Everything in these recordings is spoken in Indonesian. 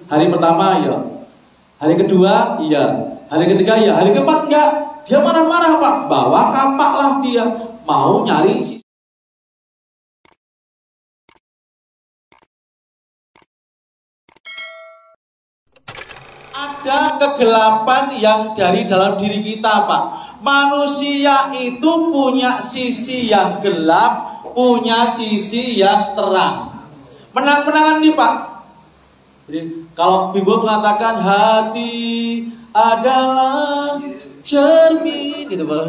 Hari pertama ya, hari kedua iya, hari ketiga iya, hari keempat enggak. Dia marah-marah Pak, bawa kapak lah dia, mau nyari sisi. Ada kegelapan yang dari dalam diri kita Pak. Manusia itu punya sisi yang gelap, punya sisi yang terang. Menang-menangan nih Pak. Jadi kalau Bimbo mengatakan hati adalah cermin gitu Pak,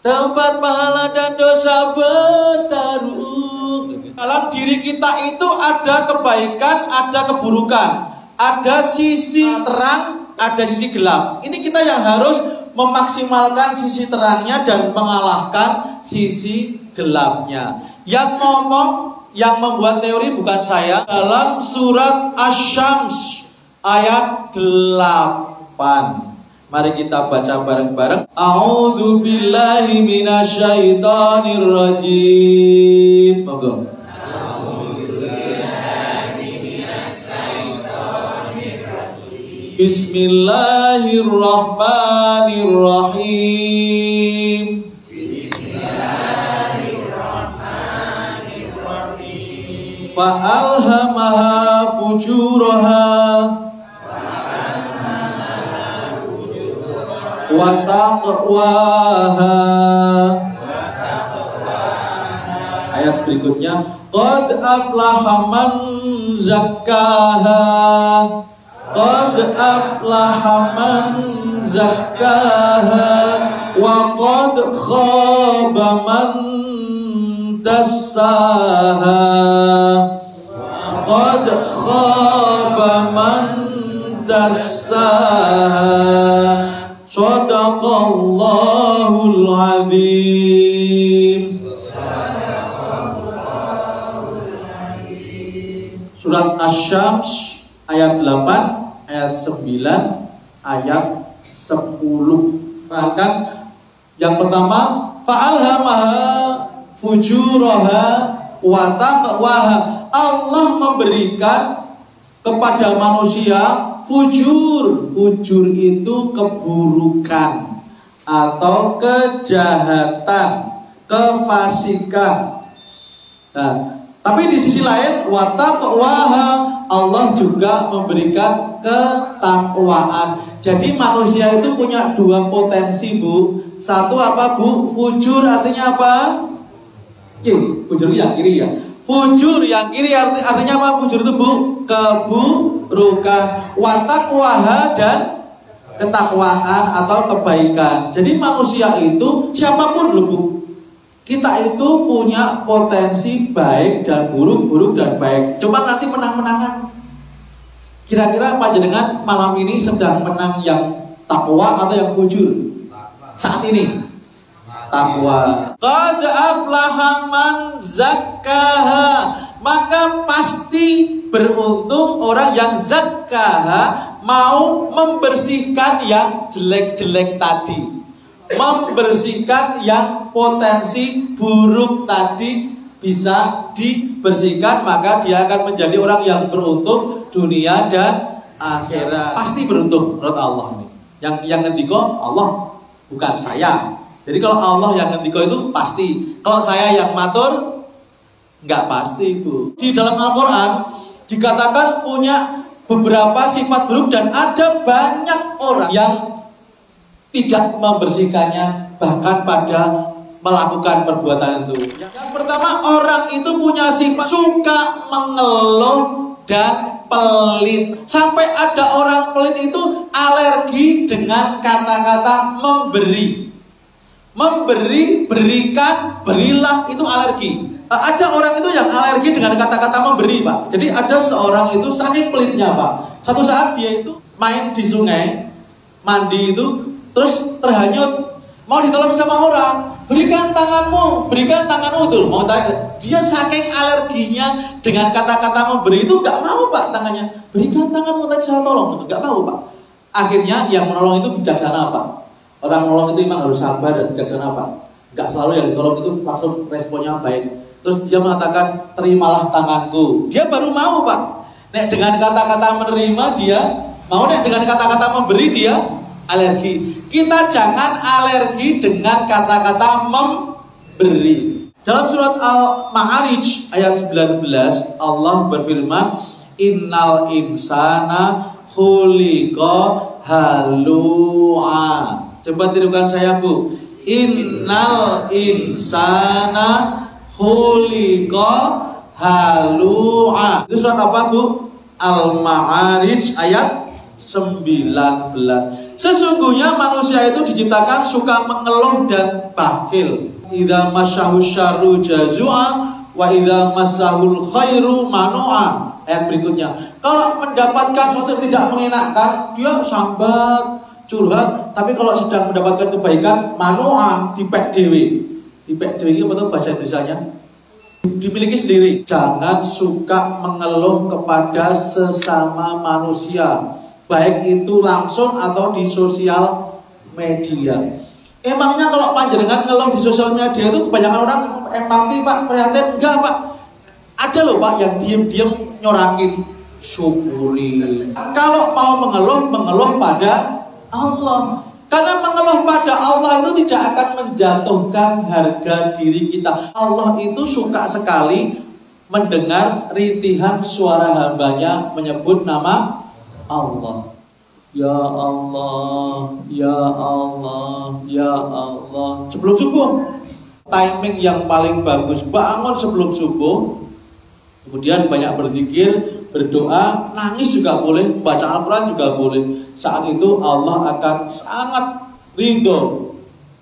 tempat pahala dan dosa bertarung. Dalam diri kita itu ada kebaikan, ada keburukan, ada sisi terang, ada sisi gelap. Ini kita yang harus memaksimalkan sisi terangnya dan mengalahkan sisi gelapnya. Yang ngomong, yang membuat teori bukan saya. Dalam surat Asy-Syams ayat 8. Mari kita baca bareng-bareng. A'udzu billahi minasyaitonir rajim. Monggo. Bismillahirrahmanirrahim. Bismillahirrahmanirrahim. Fa'alhamaha fujuraha wa taqwaha. Ayat berikutnya, qad aflaha man zakkaha. Qad aflaha man zakkaha wa qad khaba man dassaha. Qad khaba man dassaha. Shadaqallahul azim. Surat Asy-Syams ayat 8, ayat 9, ayat 10. Bahkan yang pertama, fa'alhamaha fujuraha wa taqwaha. Allah memberikan kepada manusia fujur. Fujur itu keburukan atau kejahatan, kefasikan. Nah, tapi di sisi lain, wa taqwaha, Allah juga memberikan ketakwaan. Jadi manusia itu punya dua potensi Bu. Satu apa Bu? Fujur artinya apa? Ini fujur yang kiri ya. Fujur yang kiri artinya apa? Fujur itu Bu? Keburukan. Wa taqwaha dan ketakwaan atau kebaikan. Jadi manusia itu siapapun loh Bu, kita itu punya potensi baik dan buruk, buruk dan baik. Cuma nanti menang-menangan. Kira-kira panjenengan malam ini sedang menang yang takwa atau yang fujur? Saat ini takwa. Qad aflaha man zakkaha. Maka pasti beruntung orang yang zakkaha, mau membersihkan yang jelek-jelek tadi. Membersihkan yang potensi buruk tadi bisa dibersihkan, maka dia akan menjadi orang yang beruntung dunia dan akhirat. Pasti beruntung menurut Allah ini. Yang ngendiko Allah, bukan saya. Jadi kalau Allah yang ngendiko itu pasti. Kalau saya yang matur, nggak pasti itu. Di dalam Al-Quran dikatakan punya beberapa sifat buruk dan ada banyak orang yang tidak membersihkannya, bahkan pada melakukan perbuatan itu. Yang pertama, orang itu punya sifat suka mengeluh dan pelit. Sampai ada orang pelit itu alergi dengan kata-kata memberi. Memberi, berikan, berilah, itu alergi. Ada orang itu yang alergi dengan kata-kata memberi Pak. Jadi ada seorang itu saking pelitnya Pak, satu saat dia itu main di sungai, mandi itu, terus terhanyut, mau ditolong sama orang, berikan tanganmu tuh, mau tanya. Dia saking alerginya dengan kata-kata memberi itu nggak mau Pak tangannya, berikan tanganmu tadi saya tolong, nggak mau Pak. Akhirnya yang menolong itu bijaksana Pak. Orang menolong itu memang harus sabar dan bijaksana Pak. Nggak selalu yang ditolong itu langsung responnya baik. Terus dia mengatakan, terimalah tanganku. Dia baru mau Pak. Nek dengan kata-kata menerima dia mau, nek dengan kata-kata memberi dia alergi. Kita jangan alergi dengan kata-kata memberi. Dalam surat Al-Ma'arij ayat 19 Allah berfirman, innal insana khuliqa halu'a. Coba tirukan saya, Bu. Innal insana khuliqa halu'a. Itu surat apa, Bu? Al-Ma'arij ayat 19. Sesungguhnya manusia itu diciptakan suka mengeluh dan bakhil. Idza masyahu syarru jazua wa idza massahul khairu manu'a. Ayat berikutnya, kalau mendapatkan sesuatu yang tidak mengenakan, dia sambat, curhat. Tapi kalau sedang mendapatkan kebaikan, manu'a, dipek dewe. Dipek dewe itu apa bahasa Indonesianya? Dimiliki sendiri. Jangan suka mengeluh kepada sesama manusia, baik itu langsung atau di sosial media. Emangnya kalau panjenengan ngeluh di sosial media itu kebanyakan orang empati, Pak, prihatin? Enggak, Pak. Ada loh, Pak, yang diam-diam nyorakin, syukuri. Kalau mau mengeluh pada Allah. Karena mengeluh pada Allah itu tidak akan menjatuhkan harga diri kita. Allah itu suka sekali mendengar rintihan suara hambanya menyebut nama Allah. Ya Allah, ya Allah, ya Allah. Sebelum subuh, timing yang paling bagus, bangun sebelum subuh. Kemudian banyak berzikir, berdoa, nangis juga boleh, baca Al-Quran juga boleh. Saat itu Allah akan sangat ridho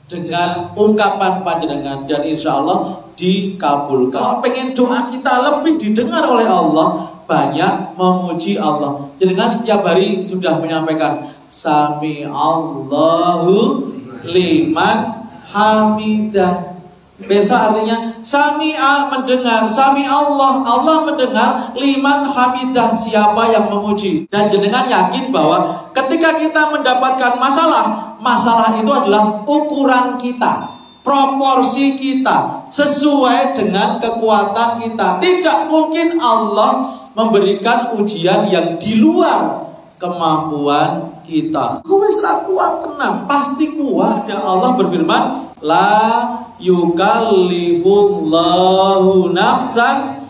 dengan ungkapan panjenengan, dan insya Allah dikabulkan. Kalau pengen doa kita lebih didengar oleh Allah, banyak memuji Allah. Jangan setiap hari sudah menyampaikan Sami Allahu liman hamidah. Besok artinya Sami'a mendengar, Sami Allah, Allah mendengar, liman hamidah, siapa yang memuji. Dan jenengan yakin bahwa ketika kita mendapatkan masalah, masalah itu adalah ukuran kita, proporsi kita, sesuai dengan kekuatan kita. Tidak mungkin Allah memberikan ujian yang di luar kemampuan kita. Kowe ora kuat tenan, pasti kuat. Dan Allah berfirman, la yukallifullahu nafsan.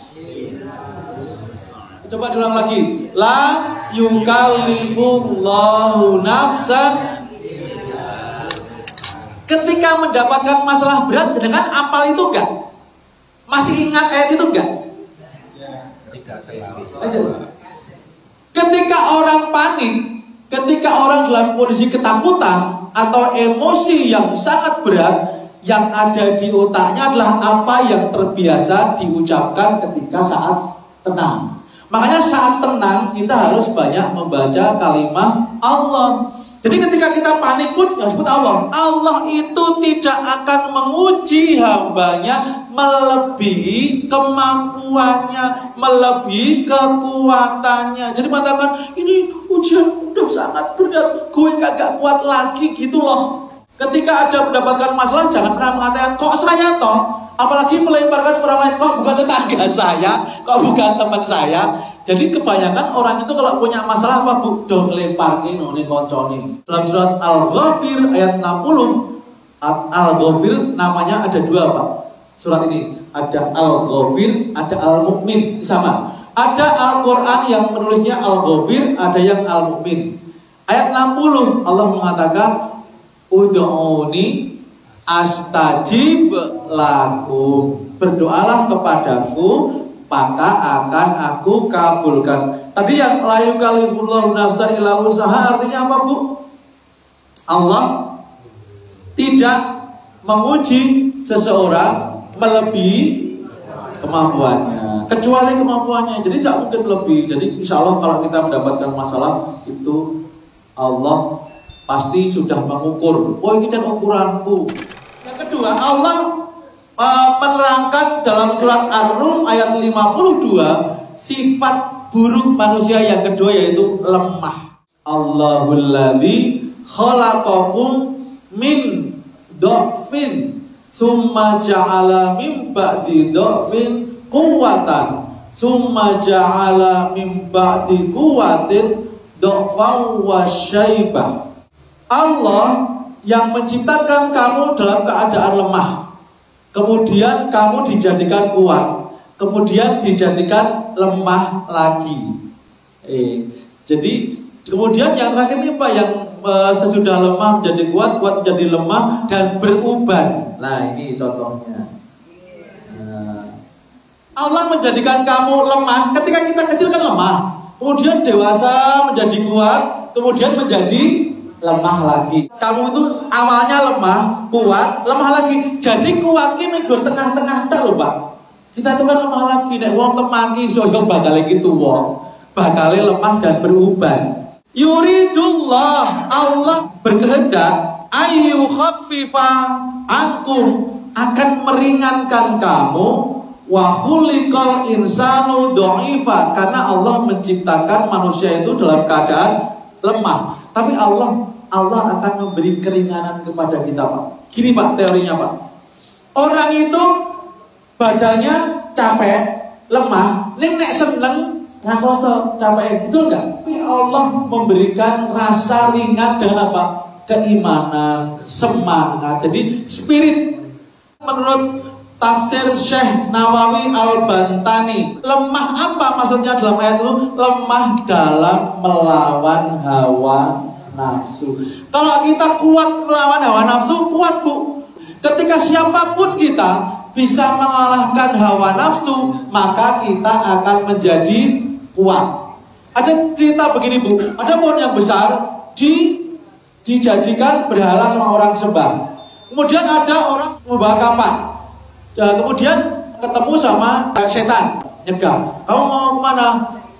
Coba diulang lagi. La yukallifullahu nafsan. Ketika mendapatkan masalah berat, dengan apal itu enggak? Masih ingat ayat itu enggak? Ketika orang panik, ketika orang dalam kondisi ketakutan atau emosi yang sangat berat, yang ada di otaknya adalah apa yang terbiasa diucapkan ketika saat tenang. Makanya saat tenang kita harus banyak membaca kalimat Allah. Jadi ketika kita panik pun yang disebut Allah. Allah itu tidak akan menguji hambanya melebihi kemampuannya, melebihi kekuatannya. Jadi mengatakan ini ujian udah sangat berat, gue kagak kuat lagi gitu loh. Ketika ada mendapatkan masalah, jangan pernah mengatakan kok saya toh, apalagi melemparkan ke orang lain, kok bukan tetangga saya, kok bukan teman saya. Jadi kebanyakan orang itu kalau punya masalah apa, Bu? Dong lemparkin nih koncone. Dalam surat Al-Ghafir ayat 60, Al-Ghafir namanya ada dua, Pak. Surat ini ada Al-Ghafir, ada Al-Mu'min, sama. Ada Al-Quran yang menulisnya Al-Ghafir, ada yang Al-Mu'min. Ayat 60 Allah mengatakan, Ud'uni astajib lakum. Berdoalah kepadaku, maka akan aku kabulkan. Tadi yang la yukallifullahu nafsan illa wus'aha artinya apa, Bu? Allah tidak menguji seseorang melebihi kemampuannya, kecuali kemampuannya. Jadi tidak mungkin lebih. Jadi insya Allah kalau kita mendapatkan masalah itu, Allah pasti sudah mengukur. Oh, ini kan ukuranku. Yang kedua, Allah menerangkan dalam surat Ar-Rum ayat 52 sifat buruk manusia yang kedua, yaitu lemah. Allahul ladzi khalaqakum min dha'fin summa ja'ala min ba'di dha'fin quwwatan summa ja'ala min ba'di quwwatin dha'fan wa syaibah. Allah yang menciptakan kamu dalam keadaan lemah, kemudian kamu dijadikan kuat, kemudian dijadikan lemah lagi. Jadi kemudian yang terakhir ini Pak, yang sesudah lemah menjadi kuat, kuat menjadi lemah dan beruban. Nah ini contohnya. Allah menjadikan kamu lemah. Ketika kita kecil kan lemah, kemudian dewasa menjadi kuat, kemudian menjadi lemah lagi. Kamu itu awalnya lemah, kuat, lemah lagi. Jadi kuat ini minggu tengah-tengah tak lho Pak. Kita itu kan lemah lagi. Nek wong temaki soyo bakal gitu wong. Bakal lemah dan beruban. Yuridullah, Allah berkehendak ayu khaffifa ankum, akan meringankan kamu. Wa khuliqal insanu dha'ifa, karena Allah menciptakan manusia itu dalam keadaan lemah. Tapi Allah akan memberi keringanan kepada kita Pak. Gini Pak teorinya Pak. Orang itu badannya capek, lemah, nek seneng rakoso capek, betul enggak? Tapi Allah memberikan rasa ringan dengan apa? Keimanan, semangat. Jadi spirit. Menurut tafsir Syekh Nawawi Al-Bantani, lemah apa maksudnya dalam ayat itu? Lemah dalam melawan hawa nafsu. Kalau kita kuat melawan hawa nafsu, kuat Bu. Ketika siapapun kita bisa mengalahkan hawa nafsu, maka kita akan menjadi kuat. Ada cerita begini Bu, ada pohon yang besar dijadikan berhala sama orang sembah. Kemudian ada orang membawa kapak. Kemudian ketemu sama setan, nyegah. Kamu mau kemana?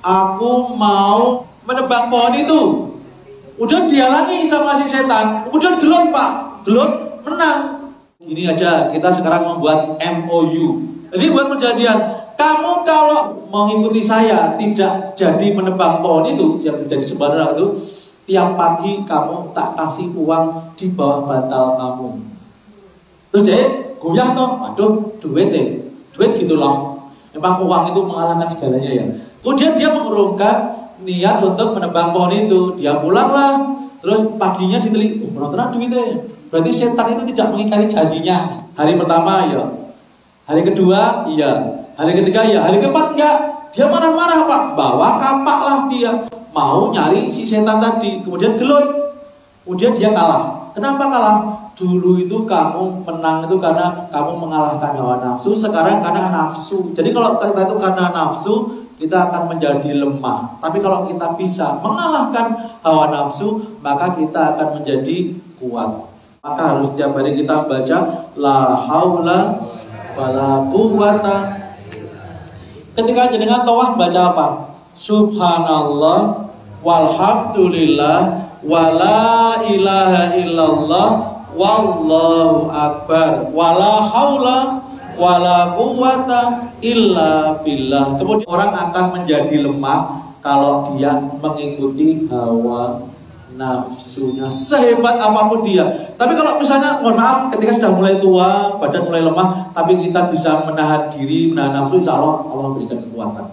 Aku mau menebang pohon itu. Kemudian dihalangi sama si setan. Kemudian gelut Pak, gelut menang. Gini aja, kita sekarang membuat MOU. Jadi buat perjanjian. Kamu kalau mengikuti saya tidak jadi menebang pohon itu yang menjadi sembarang itu, tiap pagi kamu tak kasih uang di bawah bantal kamu. Terus dia goyah toh, aduh duit gitu loh. Memang uang itu mengalahkan segalanya ya. Kemudian dia mengurungkan niat untuk menebang pohon itu. Dia pulanglah, terus paginya ditelik, benar-benar duitnya. Berarti setan itu tidak mengingkari janjinya. Hari pertama ya, hari kedua iya, hari ketiga ya, hari keempat enggak. Dia marah-marah Pak, bawa kapak lah dia, mau nyari si setan tadi. Kemudian gelut, kemudian dia kalah. Kenapa kalah? Dulu itu kamu menang itu karena kamu mengalahkan hawa nafsu. Sekarang karena nafsu. Jadi kalau kita itu karena nafsu, kita akan menjadi lemah. Tapi kalau kita bisa mengalahkan hawa nafsu, maka kita akan menjadi kuat. Maka harus setiap hari kita baca la haula wala quwwata. Ketika jenengan tawaf baca apa? Subhanallah walhamdulillah wala ilaha illallah wallahu akbar wala haula wala quwwata illa billah. Kemudian orang akan menjadi lemah kalau dia mengikuti hawa nafsunya sehebat apapun dia. Tapi kalau misalnya mohon maaf ketika sudah mulai tua, badan mulai lemah, tapi kita bisa menahan diri, menahan nafsu, insya Allah Allah berikan kekuatan.